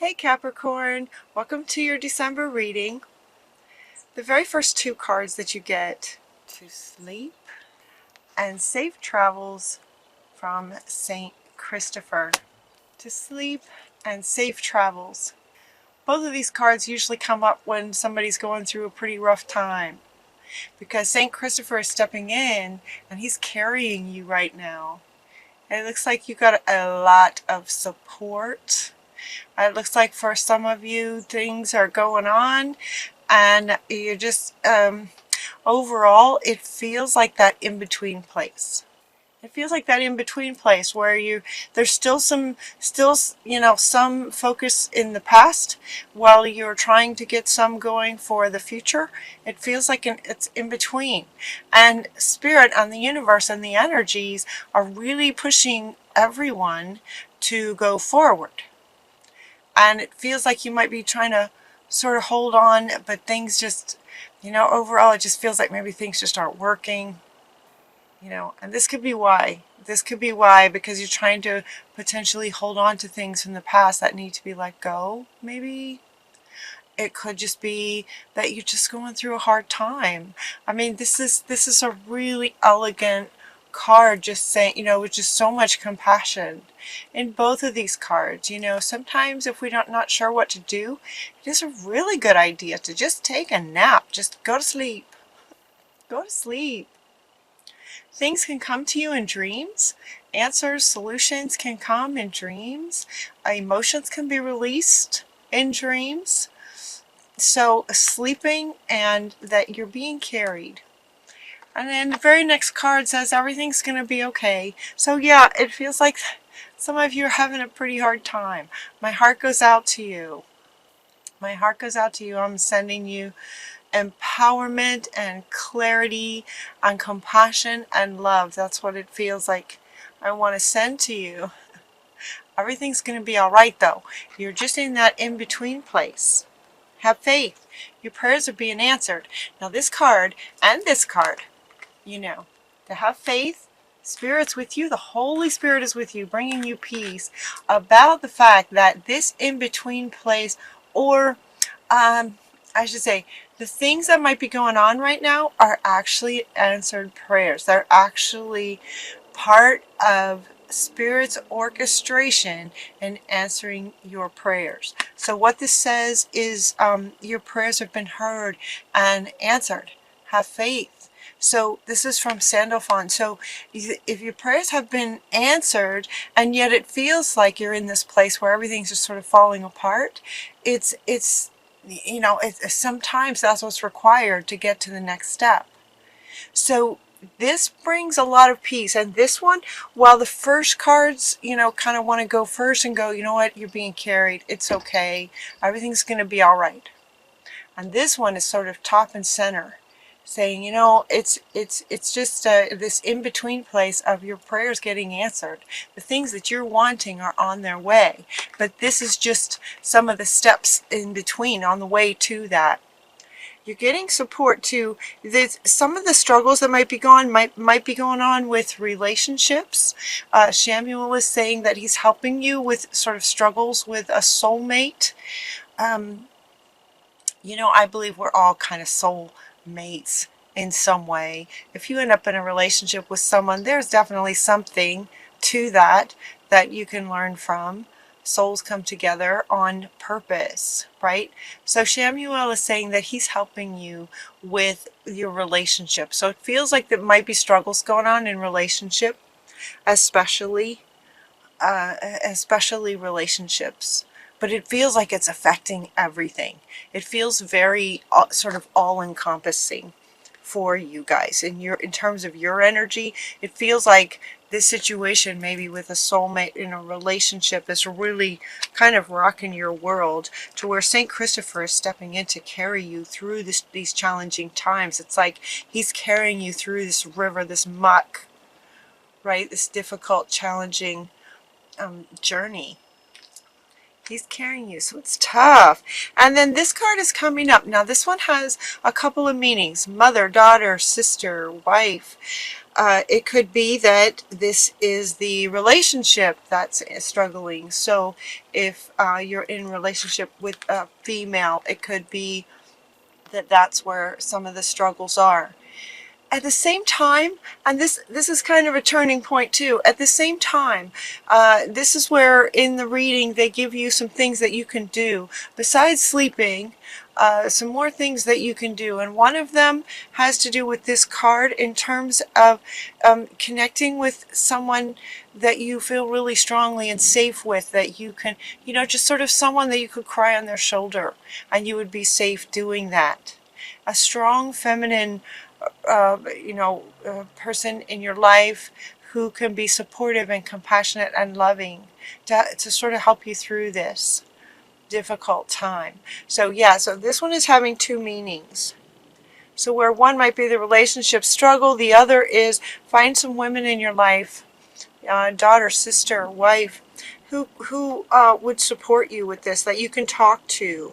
Hey Capricorn, welcome to your December reading. The very first two cards that you get, to sleep and safe travels from Saint Christopher. To sleep and safe travels. Both of these cards usually come up when somebody's going through a pretty rough time, because Saint Christopher is stepping in and he's carrying you right now. And it looks like you got a lot of support. It looks like for some of you things are going on and you're just overall it feels like that in-between place. It feels like that in-between place where there's still some focus in the past while you're trying to get some going for the future. It feels like it's in between, and spirit and the universe and the energies are really pushing everyone to go forward. And it feels like you might be trying to sort of hold on, but things just, overall it just feels like maybe things just aren't working, and this could be why. This could be why, because you're trying to potentially hold on to things from the past that need to be let go, maybe. It could just be that you're just going through a hard time. I mean, this is a really elegant card, just saying, with just so much compassion in both of these cards. Sometimes if we're not sure what to do, it is a really good idea to just take a nap. Just go to sleep. Go to sleep. Things can come to you in dreams. Answers, solutions can come in dreams. Emotions can be released in dreams. So sleeping and that you're being carried. And then the very next card says everything's going to be okay. So yeah, it feels like some of you are having a pretty hard time. My heart goes out to you. My heart goes out to you. I'm sending you empowerment and clarity and compassion and love. That's what it feels like I want to send to you. Everything's going to be all right though. You're just in that in-between place. Have faith. Your prayers are being answered. Now this card and this card, to have faith, Spirit's with you. The Holy Spirit is with you, bringing you peace about the fact that this in-between place, or I should say, the things that might be going on right now are actually answered prayers. They're actually part of Spirit's orchestration in answering your prayers. So what this says is your prayers have been heard and answered. Have faith. So this is from Sandalphon. So if your prayers have been answered and yet it feels like you're in this place where everything's just sort of falling apart, it's sometimes that's what's required to get to the next step. So this brings a lot of peace. And this one, while the first cards, kind of want to go first and go, you know what, you're being carried. It's okay. Everything's going to be all right. And this one is sort of top and center, saying, it's just this in-between place of your prayers getting answered. The things that you're wanting are on their way. But this is just some of the steps in between on the way to that. You're getting support too. Some of the struggles that might be going on with relationships. Samuel is saying that he's helping you with sort of struggles with a soulmate. I believe we're all kind of soul mates in some way. If you end up in a relationship with someone, there's definitely something to that you can learn from. Souls come together on purpose, right? So Samuel is saying that he's helping you with your relationship. So it feels like there might be struggles going on in relationship, especially relationships. But it feels like it's affecting everything. It feels very sort of all-encompassing for you guys. In terms of your energy, it feels like this situation, maybe with a soulmate in a relationship, is really kind of rocking your world, to where Saint Christopher is stepping in to carry you through these challenging times. It's like he's carrying you through this river, this muck, right? This difficult, challenging journey. He's carrying you, so it's tough. And then this card is coming up. Now, this one has a couple of meanings. Mother, daughter, sister, wife. It could be that this is the relationship that's struggling. So if you're in relationship with a female, it could be that that's where some of the struggles are. At the same time, and this is kind of a turning point too, at the same time, this is where in the reading they give you some things that you can do besides sleeping, some more things that you can do, and one of them has to do with this card in terms of connecting with someone that you feel really strongly and safe with, that you can, you know, just sort of someone that you could cry on their shoulder and you would be safe doing that. A strong feminine person in your life who can be supportive and compassionate and loving to sort of help you through this difficult time. So yeah, so this one is having two meanings. So where one might be the relationship struggle, the other is find some women in your life, daughter, sister, wife, who would support you with this, that you can talk to.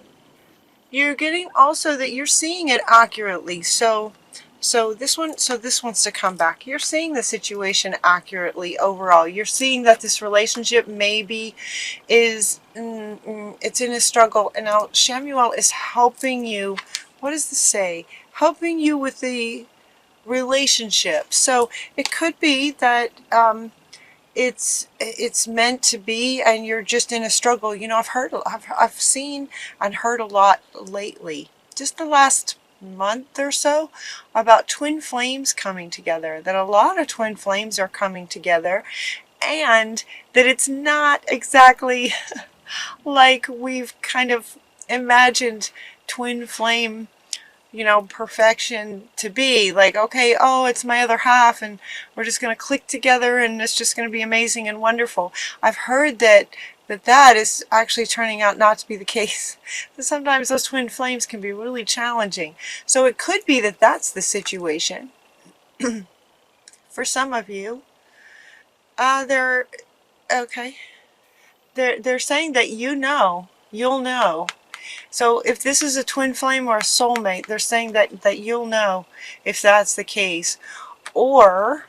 You're getting also that you're seeing it accurately. So this wants to come back. You're seeing the situation accurately overall. You're seeing that this relationship maybe is it's in a struggle, and now Shamuel is helping you. What does this say? Helping you with the relationship. So it could be that it's meant to be, and you're just in a struggle. You know, I've seen and heard a lot lately, just the last month or so, about twin flames coming together, that a lot of twin flames are coming together, and that it's not exactly like we've kind of imagined twin flame, you know, perfection to be. Like, okay, oh, it's my other half and we're just going to click together and it's just going to be amazing and wonderful. I've heard that is actually turning out not to be the case. Sometimes those twin flames can be really challenging. So it could be that that's the situation for some of you. They're okay. They're saying that you'll know. So if this is a twin flame or a soulmate, they're saying that you'll know if that's the case. Or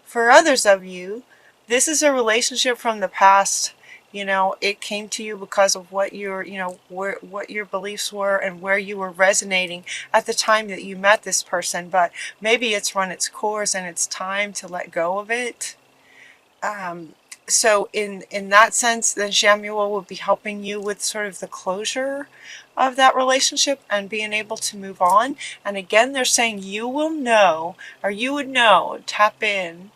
for others of you, this is a relationship from the past. You know, it came to you because of what your, you know, what your beliefs were and where you were resonating at the time that you met this person. But maybe it's run its course and it's time to let go of it. So in that sense, then Shamuel will be helping you with sort of the closure of that relationship and being able to move on. And again, they're saying you will know, or you would know, tap in,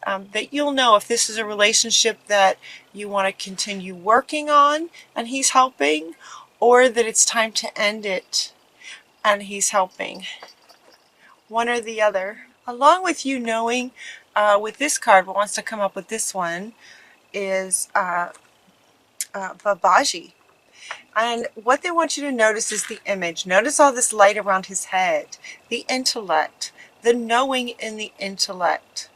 that you'll know if this is a relationship that you want to continue working on and he's helping, or that it's time to end it and he's helping. One or the other. Along with you knowing, with this card, what wants to come up with this one is Babaji. And what they want you to notice is the image. Notice all this light around his head. The intellect. The knowing in the intellect.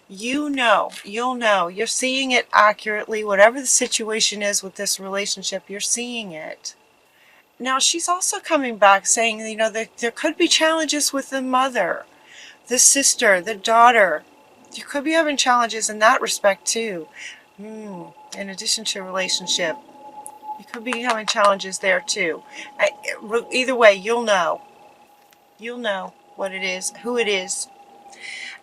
You know. You'll know. You're seeing it accurately. Whatever the situation is with this relationship, you're seeing it. Now, she's also coming back saying, you know, there could be challenges with the mother, the sister, the daughter. You could be having challenges in that respect too. In addition to a relationship, you could be having challenges there too. Either way, you'll know. You'll know what it is, who it is.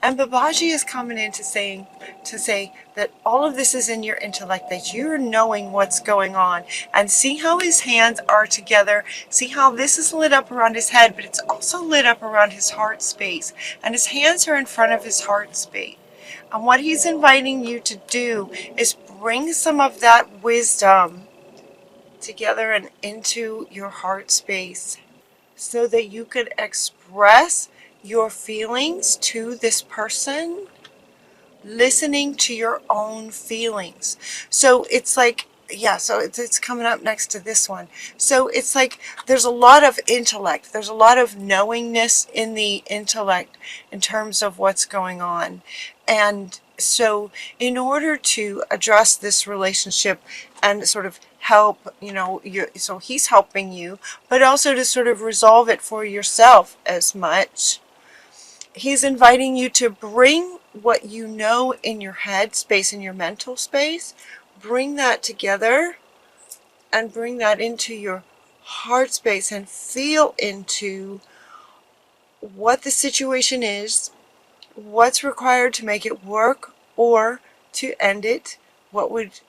And Babaji is coming in to say that all of this is in your intellect, that you're knowing what's going on. And see how his hands are together. See how this is lit up around his head, but it's also lit up around his heart space. And his hands are in front of his heart space. And what he's inviting you to do is bring some of that wisdom together and into your heart space so that you could express your feelings to this person, listening to your own feelings. So it's like, yeah, so it's coming up next to this one. So it's like there's a lot of intellect. There's a lot of knowingness in the intellect in terms of what's going on. And so in order to address this relationship and sort of help, so he's helping you, but also to sort of resolve it for yourself as much. He's inviting you to bring what you know in your head space, in your mental space, bring that together and bring that into your heart space and feel into what the situation is, what's required to make it work or to end it, what would,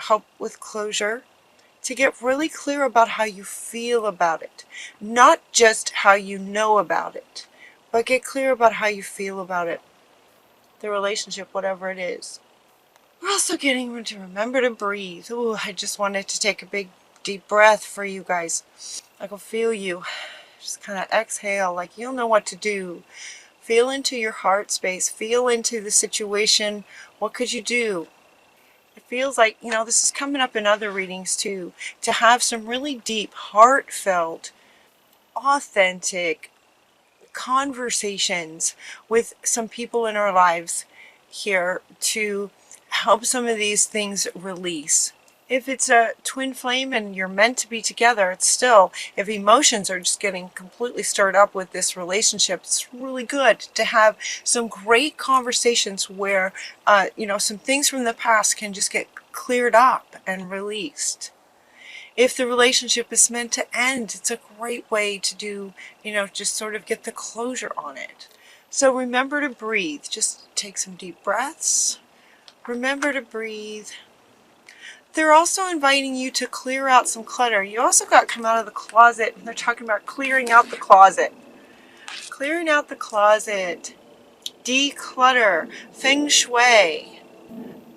help with closure, to get really clear about how you feel about it. Not just how you know about it, but get clear about how you feel about it. The relationship, whatever it is. We're also getting to remember to breathe. Ooh, I just wanted to take a big deep breath for you guys. I can feel you. Just kind of exhale, like you'll know what to do. Feel into your heart space. Feel into the situation. What could you do? It feels like, this is coming up in other readings too, to have some really deep, heartfelt, authentic conversations with some people in our lives here to help some of these things release. If it's a twin flame and you're meant to be together, it's still, if emotions are just getting completely stirred up with this relationship, it's really good to have some great conversations where, some things from the past can just get cleared up and released. If the relationship is meant to end, it's a great way to do, just sort of get the closure on it. So remember to breathe. Just take some deep breaths. Remember to breathe. They're also inviting you to clear out some clutter. You also got to come out of the closet. They're talking about clearing out the closet. Clearing out the closet. Declutter. Feng Shui.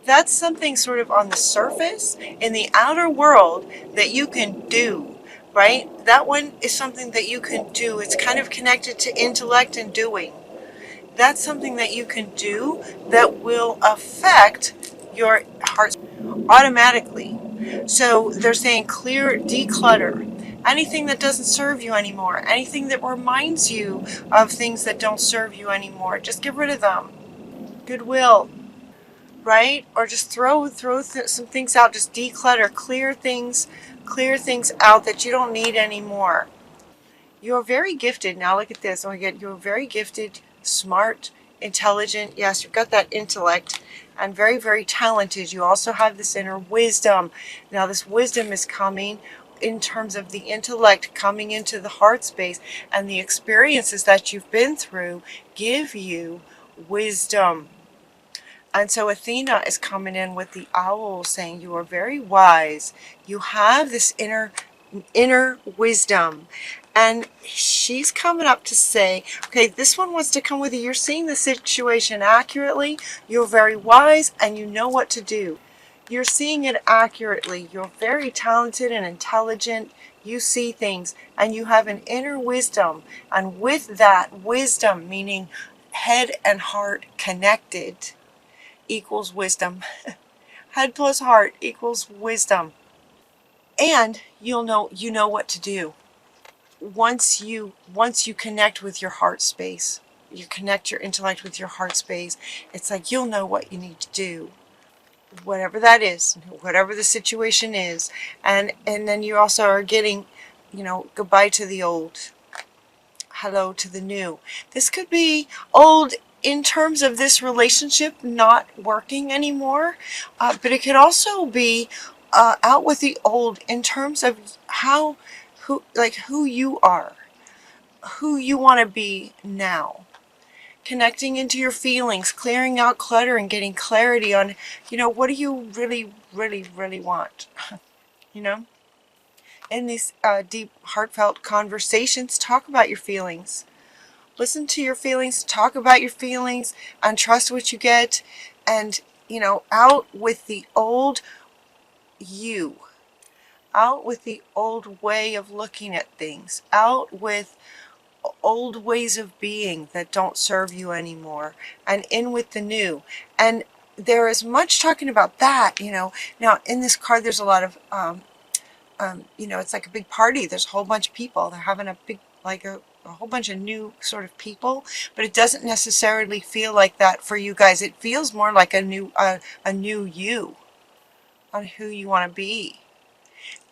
That's something sort of on the surface, in the outer world, that you can do, right? That one is something that you can do. It's kind of connected to intellect and doing. That's something that you can do that will affect your heart automatically. So they're saying clear, declutter. Anything that doesn't serve you anymore, anything that reminds you of things that don't serve you anymore, just get rid of them. Goodwill, right? Or just throw some things out, just declutter, clear things out that you don't need anymore. You're very gifted. Now look at this. Oh, again, you're very gifted, smart, intelligent. Yes, you've got that intellect and very, very talented. You also have this inner wisdom. Now this wisdom is coming in terms of the intellect coming into the heart space, and the experiences that you've been through give you wisdom. And so Athena is coming in with the owl saying you are very wise. You have this inner wisdom. And she's coming up to say, okay, this one wants to come with you. You're seeing the situation accurately. You're very wise and you know what to do. You're seeing it accurately. You're very talented and intelligent. You see things and you have an inner wisdom. And with that wisdom, meaning head and heart connected, equals wisdom. Head plus heart equals wisdom. And you know what to do. Once you connect with your heart space, you connect your intellect with your heart space, it's like you'll know what you need to do. Whatever that is, whatever the situation is. And then you also are getting, goodbye to the old. Hello to the new. This could be old in terms of this relationship not working anymore, but it could also be out with the old in terms of who you are, who you want to be now. Connecting into your feelings, clearing out clutter and getting clarity on, what do you really, really, really want? In these deep, heartfelt conversations, talk about your feelings. Listen to your feelings, talk about your feelings, and trust what you get. And, out with the old you. Out with the old way of looking at things. Out with old ways of being that don't serve you anymore. And in with the new. And there is much talking about that, Now, in this card, there's a lot of, it's like a big party. There's a whole bunch of people. They're having a big, like a whole bunch of new sort of people, but it doesn't necessarily feel like that for you guys. It feels more like a new you on who you want to be.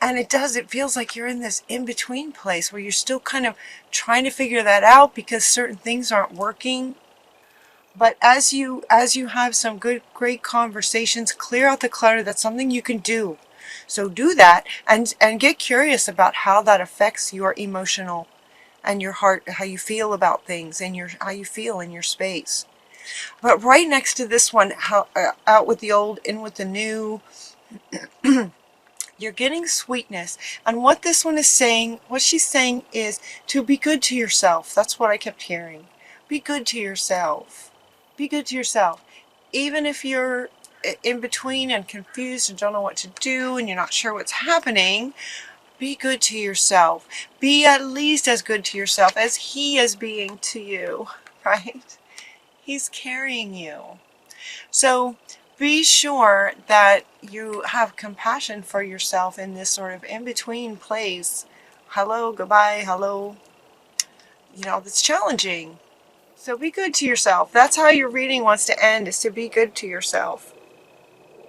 And it feels like you're in this in-between place where you're still kind of trying to figure that out because certain things aren't working. But as you have some great conversations, clear out the clutter. That's something you can do. So do that and get curious about how that affects your emotional and your heart, how you feel about things and how you feel in your space. But right next to this one, out with the old, in with the new, you're getting sweetness. And what this one is saying, what she's saying is to be good to yourself. That's what I kept hearing. Be good to yourself. Be good to yourself. Even if you're in between and confused and don't know what to do and you're not sure what's happening, be good to yourself. Be at least as good to yourself as he is being to you, right? He's carrying you. So be sure that you have compassion for yourself in this sort of in-between place. Hello, goodbye, hello. That's challenging. So be good to yourself. That's how your reading wants to end, is to be good to yourself.